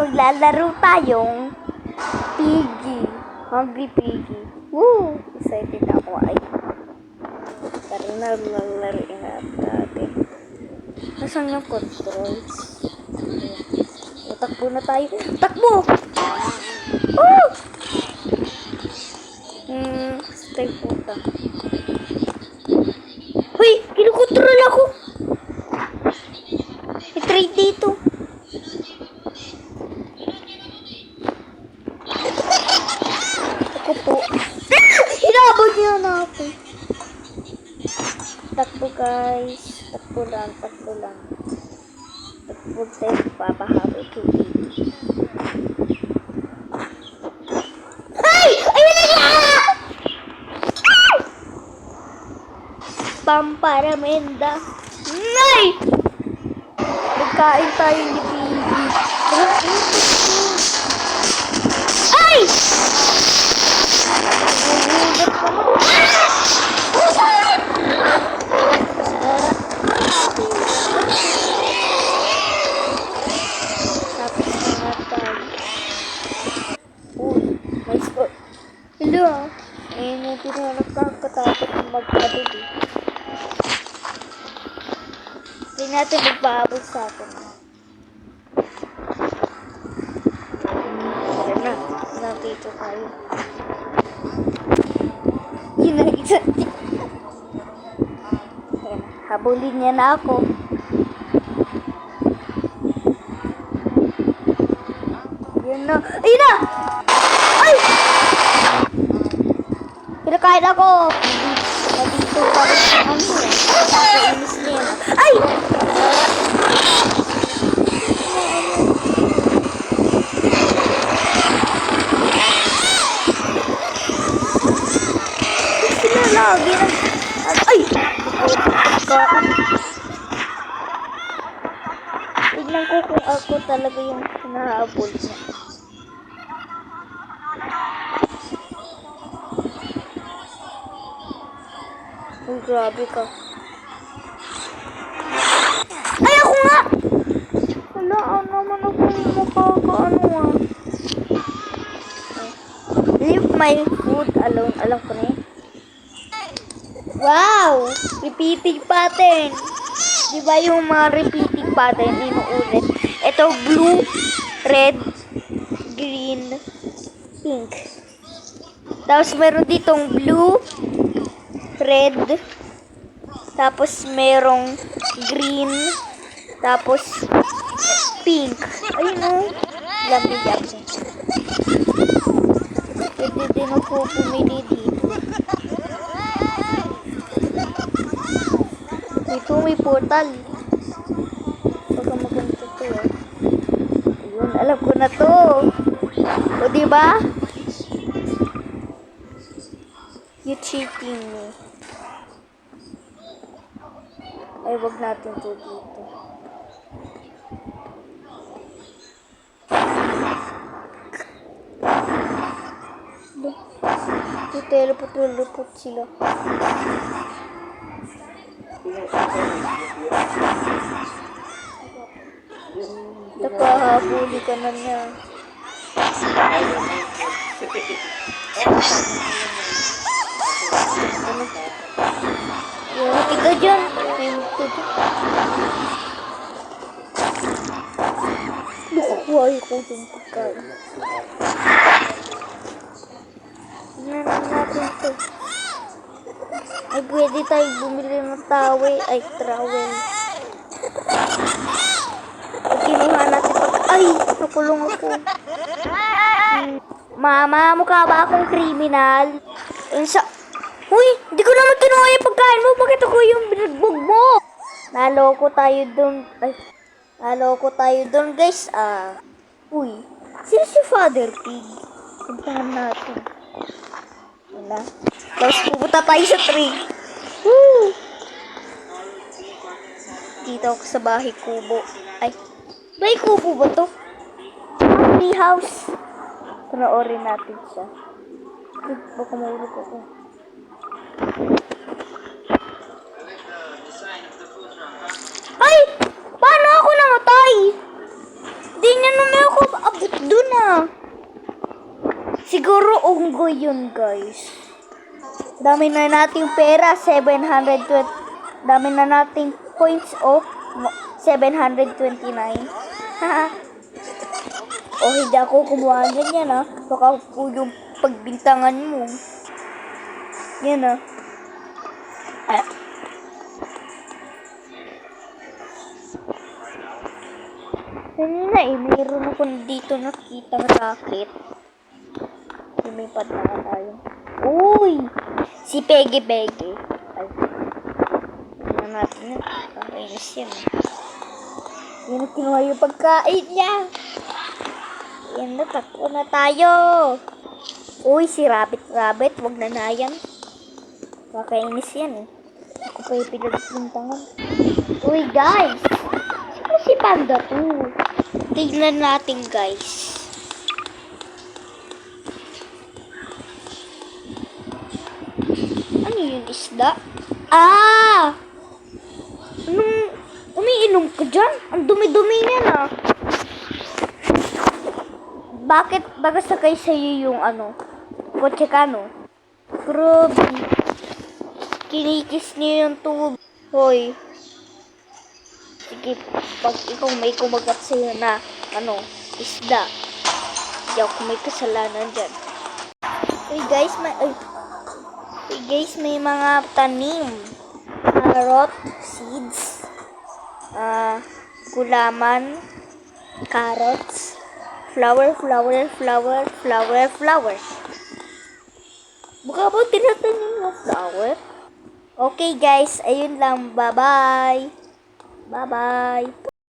maglalaro tayong Piggy. Hungry Piggy. Woo! Excited ako ay. Tara na, lalaroin natin. Nasaan yung controls? Takbo na tayo. Takbo! Oh! Stay puta. Uy! Kinukontrol ako! I-trade dito. Ako po. Hinabot niya na ako. Takbo guys. Takbo lang. Takbo tayo. Papahabol ko. Ay! Ayun na niya! Pamparamenda. Nay! Nagkain tayo ni Piggy. Ay! Nagugulat naman. Tapos na tayo. Uy, nice po. Hello. Ayun yung pinakakatakot ng magkabili. Hindi natin magpahabol sa akin. Tara na. Nandito tayo. Yun na isa. Habulin niya na ako. Yun na. Ayun na! Ay! Kinakain ako. Nandito pa rin ang nakainis niya. Ay! Sila lagi na. Ay! Tignan ko kung ako talaga yung hinahabol niya. Uy, grabe ka. Ay, ako nga! Wala, naman ako makakaano ah. Leave my food alone. Alam ko na yun. Wow! Repeating pattern. Diba yung mga repeating pattern, hindi mo ulit. Ito, blue, red, green, pink. Tapos meron ditong blue, red, tapos merong green, tapos pink. Ayun o. Lambi-lambi. Pwede din ako pumili dito. Ito may portal. Baka maganda to eh. Ayun, alam ko na to. O diba? You cheating me. Ay, wag natin to dito. Teleport sila. Nakahabuli ka na niya. Yung tika dyan. Bukuhay ko yung pagkain. Tignan natin to. Ay, pwede tayo bumili ng towel. Ay, trowel. Pag kinuha natin pag... Ay! Nakulong ako. Mama, mukha ba akong kriminal? Uy! Hindi ko naman kinuha yung pagkain mo. Bakit ako yung binagbog mo? Naloko tayo dun. Ay, naloko tayo dun, guys. Uy. Sino si Father Pig? Puntahan natin. Wala. Tapos pupunta tayo sa tree. Woo! Dito ako sa bahay kubo. Ay, bahay kubo ba to? Tree house. Panoorin natin siya. Baka maulog ako. Ay! Paano ako namatay? Di niya naman ako Siguro unggoy yun, guys. Dami na nating pera, 720. Dami na nating points, 729. Haha. Hindi ako kumuha ganyan, Baka po yung pagbintangan mo. Yan, Kanina mayroon ako dito nakitang racket. Lumipad na tayo. Uy! Si Peggy. Ay. Tignan natin yun. Pakainis yan. Yan ang kinuha yung pagkain niya. Yan na, takbo na tayo. Uy, si Rabbit. Wag na yan. Pakainis yan Ako pa yung pinagpuntangan. Uy, guys! Sino si Panda 2? Tignan natin, guys. Ano yung isda? Anong umiinom ka dyan? Ang dumi-dumi niya Bakit bagasakay sa'yo yung kotse ka, Grabe. Kinikis niya yung tubig. Hoy. Sige, pag ikaw may kumagat sa'yo na, isda. Hindi ako may kasalanan dyan. Hey guys, may mga tanim. Carrot, seeds, gulaman, carrots, flower. Baka ba tinatanim mo flower? Okay guys, ayun lang. Bye-bye.